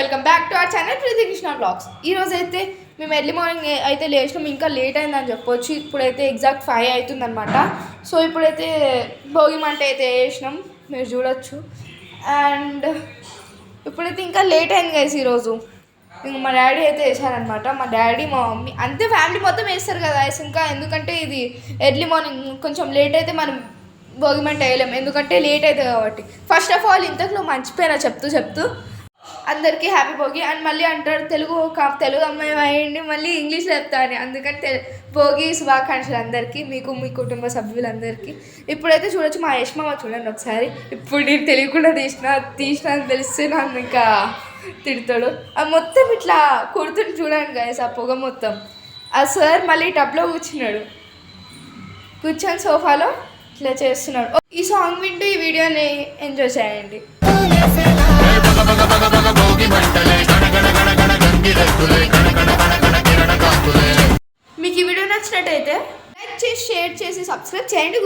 Welcome back to our channel Preethi Krishna blogs. ఈరోజు అయితే మేము ఎర్లీ మార్నింగ్ అయితే లేచినాం, ఇంకా లేట్ అయిందని చెప్పొచ్చు. ఇప్పుడైతే ఎగ్జాక్ట్ 5 అవుతుందన్నమాట. సో ఇప్పుడైతే భోగి మంట అయితే వేసినాం, మీరు చూడొచ్చు. అండ్ ఇప్పుడైతే ఇంకా లేట్ అయింది గైస్. ఈరోజు ఇంక మా డాడీ అయితే వేసారనమాట. మా డాడీ మా మమ్మీ అంతే ఫ్యామిలీ మొత్తం వేస్తారు కదా గైస్. ఇంకా ఎందుకంటే ఇది ఎర్లీ మార్నింగ్ కొంచెం లేట్ అయితే మనం భోగి మంట వేయలేం, ఎందుకంటే లేట్ అవుతుంది కాబట్టి. ఫస్ట్ ఆఫ్ ఆల్ ఇంతకు మర్చిపోయినా చెప్తూ అందరికీ హ్యాపీ భోగి. అండ్ మళ్ళీ అంటారు తెలుగు అమ్మాయి అయ్యండి మళ్ళీ ఇంగ్లీష్లో చెప్తాను, అందుకని భోగి శుభాకాంక్షలు అందరికీ, మీకు మీ కుటుంబ సభ్యులందరికీ. ఇప్పుడైతే చూడొచ్చు మా యష్మమ్మ, చూడండి ఒకసారి. ఇప్పుడు నేను తెలియకుండా తీసిన అని తెలిస్తే నన్ను ఇంకా తిడతాడు. అది మొత్తం ఇట్లా కుడుతుంటే చూడండి గైస్, ఆ పొగ మొత్తం. ఆ సార్ మళ్ళీ టబ్లో కూర్చొని సోఫాలో ఇట్లా చేస్తున్నాడు. ఈ సాంగ్ వింటూ ఈ వీడియోని ఎంజాయ్ చేయండి. మీకు ఈ వీడియో నచ్చినట్టయితే లైక్ చేసి షేర్ చేసి సబ్స్క్రైబ్ చేయండి.